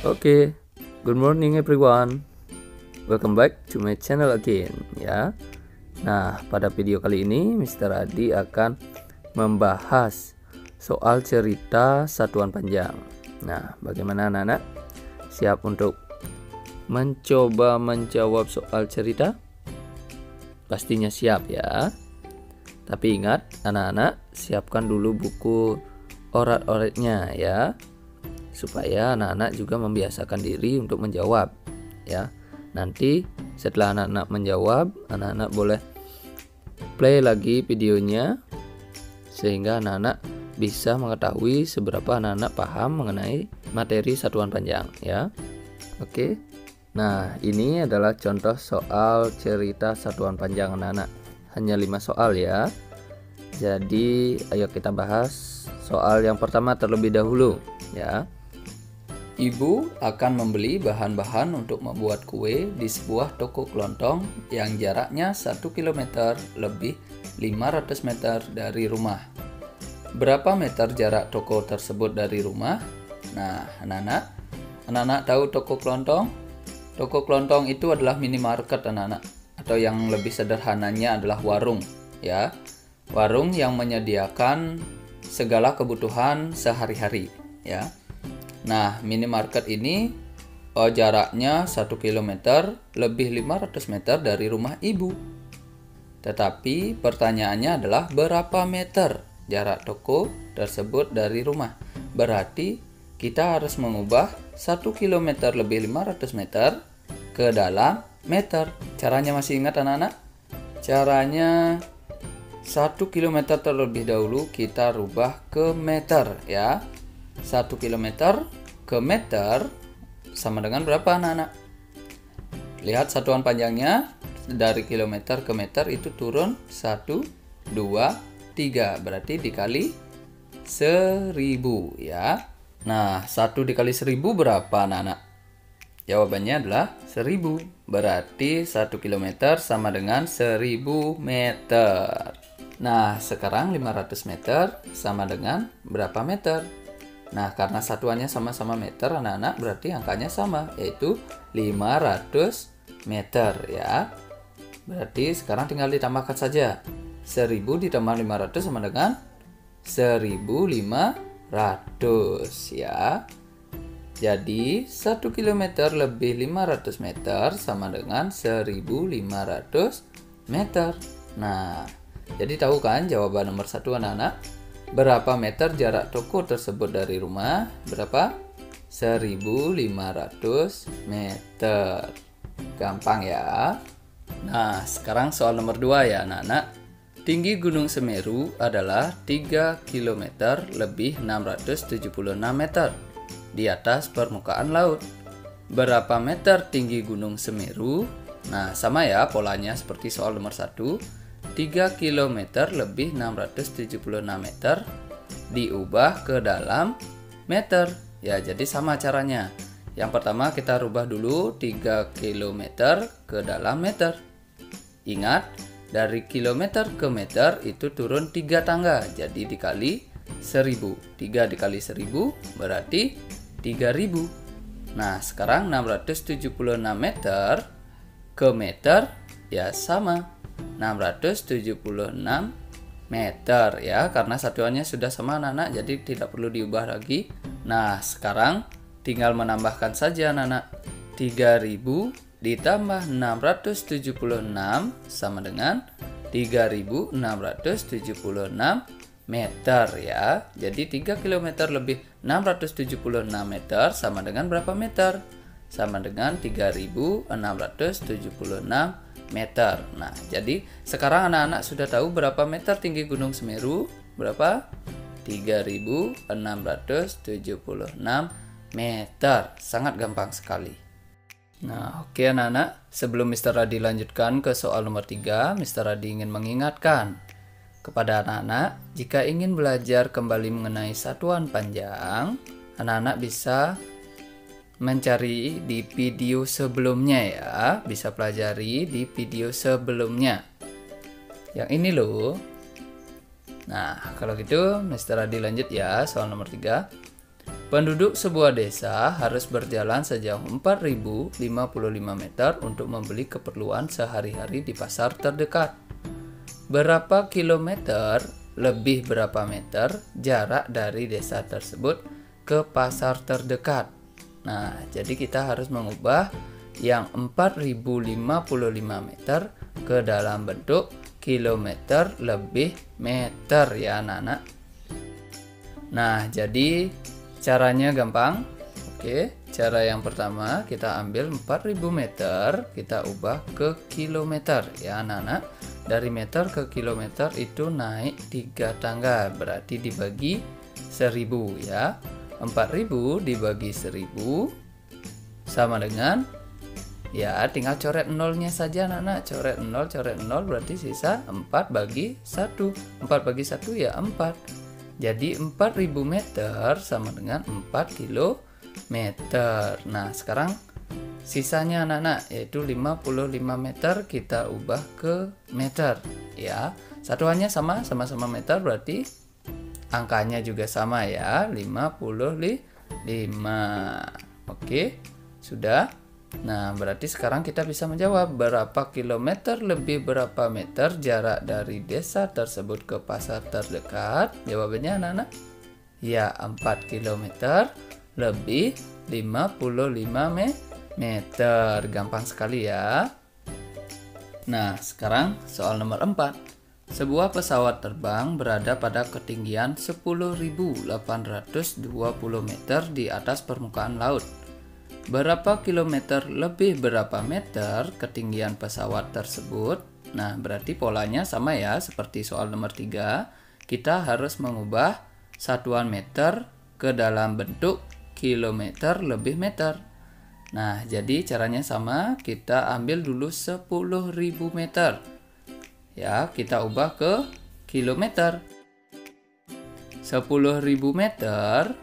Oke, good morning everyone. Welcome back to my channel again ya. Nah, pada video kali ini Mr. Adi akan membahas soal cerita satuan panjang. Nah, bagaimana anak-anak? Siap untuk mencoba menjawab soal cerita? Pastinya siap ya. Tapi ingat anak-anak, siapkan dulu buku orat-oratnya ya, supaya anak-anak juga membiasakan diri untuk menjawab ya. Nanti setelah anak-anak menjawab, anak-anak boleh play lagi videonya sehingga anak-anak bisa mengetahui seberapa anak-anak paham mengenai materi satuan panjang ya. Oke. Nah, ini adalah contoh soal cerita satuan panjang anak-anak. Hanya 5 soal ya. Jadi ayo kita bahas soal yang pertama terlebih dahulu ya. Ibu akan membeli bahan-bahan untuk membuat kue di sebuah toko kelontong yang jaraknya 1 km lebih 500 meter dari rumah. Berapa meter jarak toko tersebut dari rumah? Nah, anak-anak tahu toko kelontong? Toko kelontong itu adalah minimarket anak-anak, atau yang lebih sederhananya adalah warung ya. Warung yang menyediakan segala kebutuhan sehari-hari ya. Nah, minimarket ini jaraknya 1 km lebih 500 meter dari rumah ibu. Tetapi pertanyaannya adalah berapa meter jarak toko tersebut dari rumah. Berarti kita harus mengubah 1 km lebih 500 meter ke dalam meter. Caranya masih ingat anak-anak? Caranya 1 km terlebih dahulu kita rubah ke meter ya. 1 km ke meter sama dengan berapa anak-anak? Lihat satuan panjangnya, dari kilometer ke meter itu turun 1, 2, 3. Berarti dikali 1000 ya. Nah, 1 dikali 1000 berapa anak-anak? Jawabannya adalah 1000. Berarti 1 km sama dengan 1000 meter. Nah, sekarang 500 meter sama dengan berapa meter? Nah, karena satuannya sama-sama meter, anak-anak, berarti angkanya sama, yaitu 500 meter ya. Berarti sekarang tinggal ditambahkan saja. 1000 ditambah 500 sama dengan 1500 ya. Jadi 1 km lebih 500 meter sama dengan 1500 meter. Nah, jadi tahu kan jawaban nomor 1 anak-anak? Berapa meter jarak toko tersebut dari rumah? Berapa? 1500 meter. Gampang ya. Nah, sekarang soal nomor 2 ya anak-anak. Tinggi Gunung Semeru adalah 3 km lebih 676 meter di atas permukaan laut. Berapa meter tinggi Gunung Semeru? Nah, sama ya polanya seperti soal nomor 1. 3 km lebih 676 meter diubah ke dalam meter. Ya, jadi sama caranya. Yang pertama kita rubah dulu 3 km ke dalam meter. Ingat, dari kilometer ke meter itu turun 3 tangga. Jadi dikali 1000. 3 dikali 1000 berarti 3000. Nah, sekarang 676 meter ke meter ya sama 676 meter ya, karena satuannya sudah sama anak-anak, jadi tidak perlu diubah lagi. Nah, sekarang tinggal menambahkan saja anak-anak. 3000 ditambah 676 sama dengan 3676 meter ya. Jadi 3 km lebih 676 meter sama dengan berapa meter? Sama dengan 3676 meter. Nah, jadi sekarang anak-anak sudah tahu berapa meter tinggi Gunung Semeru? Berapa? 3676 meter. Sangat gampang sekali. Nah, oke anak-anak, sebelum Mr. Adi lanjutkan ke soal nomor 3, Mr. Adi ingin mengingatkan kepada anak-anak, jika ingin belajar kembali mengenai satuan panjang, anak-anak bisa mencari di video sebelumnya ya, bisa pelajari di video sebelumnya. Yang ini loh. Nah, kalau gitu Mr. Adi lanjut ya, soal nomor 3. Penduduk sebuah desa harus berjalan sejauh 4055 meter untuk membeli keperluan sehari-hari di pasar terdekat. Berapa kilometer lebih berapa meter jarak dari desa tersebut ke pasar terdekat? Nah, jadi kita harus mengubah yang 4055 meter ke dalam bentuk kilometer lebih meter ya anak-anak. Nah, jadi caranya gampang. Oke, cara yang pertama kita ambil 4000 meter, kita ubah ke kilometer ya anak-anak. Dari meter ke kilometer itu naik 3 tangga, berarti dibagi 1000 ya. 4000 dibagi 1000 sama dengan, ya tinggal coret nolnya saja anak-anak. Coret 0 berarti sisa 4 bagi 1. 4 bagi 1 ya 4. Jadi 4000 meter sama dengan 4 kilometer. Nah sekarang sisanya anak-anak yaitu 55 meter kita ubah ke meter ya. Satuannya sama-sama meter, berarti angkanya juga sama ya, 55. Oke, sudah. Nah, berarti sekarang kita bisa menjawab berapa kilometer lebih berapa meter jarak dari desa tersebut ke pasar terdekat. Jawabannya anak-anak, ya 4 kilometer lebih 55 meter. Gampang sekali ya. Nah, sekarang soal nomor 4. Sebuah pesawat terbang berada pada ketinggian 10.820 meter di atas permukaan laut. Berapa kilometer lebih berapa meter ketinggian pesawat tersebut? Nah, berarti polanya sama ya, seperti soal nomor 3. Kita harus mengubah satuan meter ke dalam bentuk kilometer lebih meter. Nah, jadi caranya sama, kita ambil dulu 10.000 meter. Ya, kita ubah ke kilometer. 10.000 meter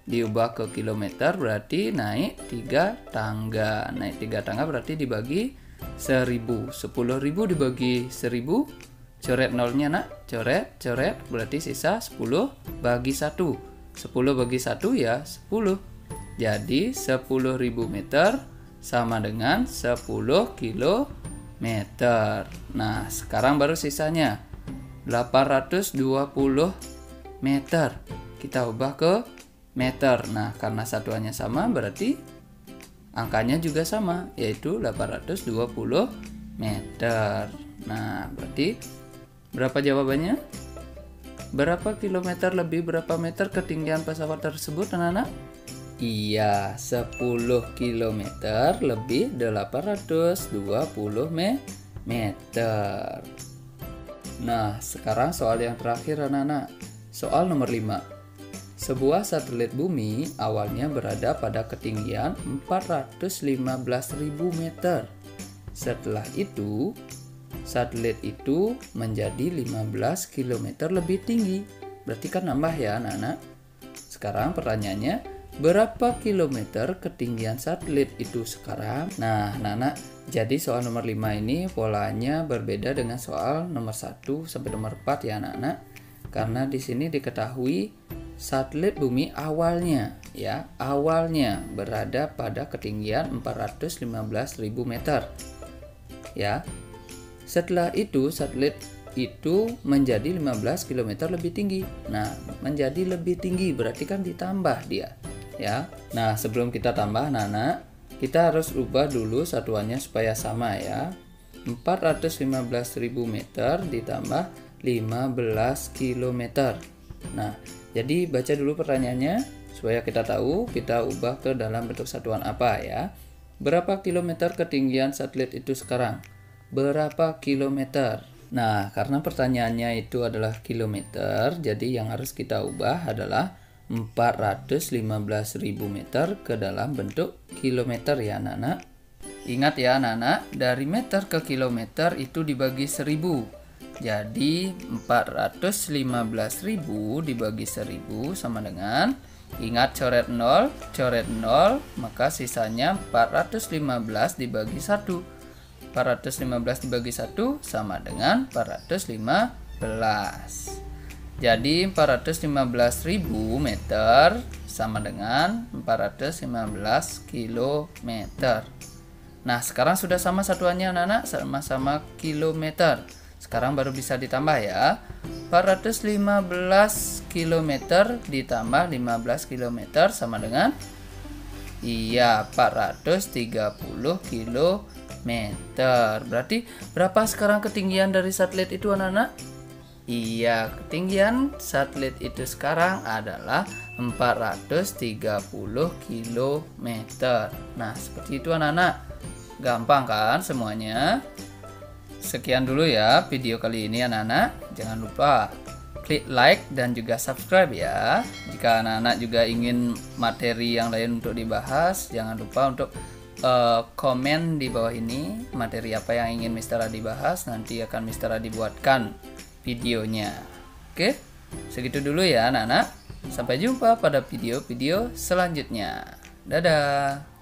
diubah ke kilometer berarti naik 3 tangga. Naik 3 tangga berarti dibagi 1000. 10.000 dibagi 1000. Coret nolnya nak, coret berarti sisa 10 bagi 1. 10 bagi 1 ya 10. Jadi 10.000 meter sama dengan 10 kilometer. Nah, sekarang baru sisanya 820 meter. Kita ubah ke meter. Nah, karena satuannya sama berarti angkanya juga sama, yaitu 820 meter. Nah, berarti berapa jawabannya? Berapa kilometer lebih berapa meter ketinggian pesawat tersebut anak-anak? Iya, 10 kilometer lebih 820 meter. Nah, sekarang soal yang terakhir anak-anak. Soal nomor 5. Sebuah satelit bumi awalnya berada pada ketinggian 415.000 meter. Setelah itu, satelit itu menjadi 15 km lebih tinggi. Berarti kan nambah ya anak-anak. Sekarang pertanyaannya, berapa kilometer ketinggian satelit itu sekarang? Nah, anak-anak, jadi soal nomor 5 ini polanya berbeda dengan soal nomor 1 sampai nomor 4 ya anak-anak. Karena di sini diketahui satelit bumi awalnya berada pada ketinggian 415.000 meter. Ya. Setelah itu satelit itu menjadi 15 km lebih tinggi. Nah, menjadi lebih tinggi berarti kan ditambah dia. Ya. Nah, sebelum kita tambah anak-anak, kita harus ubah dulu satuannya supaya sama ya. 415.000 meter ditambah 15 km. Nah, jadi baca dulu pertanyaannya supaya kita tahu kita ubah ke dalam bentuk satuan apa ya. Berapa kilometer ketinggian satelit itu sekarang? Berapa kilometer? Nah, karena pertanyaannya itu adalah kilometer, jadi yang harus kita ubah adalah 415.000 meter ke dalam bentuk kilometer ya anak-anak. Ingat ya anak-anak, dari meter ke kilometer itu dibagi 1000. Jadi 415.000 dibagi 1000 sama dengan, ingat coret 0, maka sisanya 415 dibagi 1. 415 dibagi 1 sama dengan 415. Jadi 415.000 meter sama dengan 415 km. Nah, sekarang sudah sama satuannya anak-anak, sama-sama kilometer. Sekarang baru bisa ditambah ya. 415 km ditambah 15 km sama dengan 430 km. Berarti berapa sekarang ketinggian dari satelit itu anak-anak? Iya, ketinggian satelit itu sekarang adalah 430 km. Nah, seperti itu anak-anak. Gampang kan semuanya? Sekian dulu ya video kali ini anak-anak. Jangan lupa klik like dan juga subscribe ya. Jika anak-anak juga ingin materi yang lain untuk dibahas, jangan lupa untuk komen di bawah ini materi apa yang ingin Mr. Adi bahas. Nanti akan Mr. Adi buatkan videonya. Oke, segitu dulu ya anak-anak. Sampai jumpa pada video-video selanjutnya. Dadah.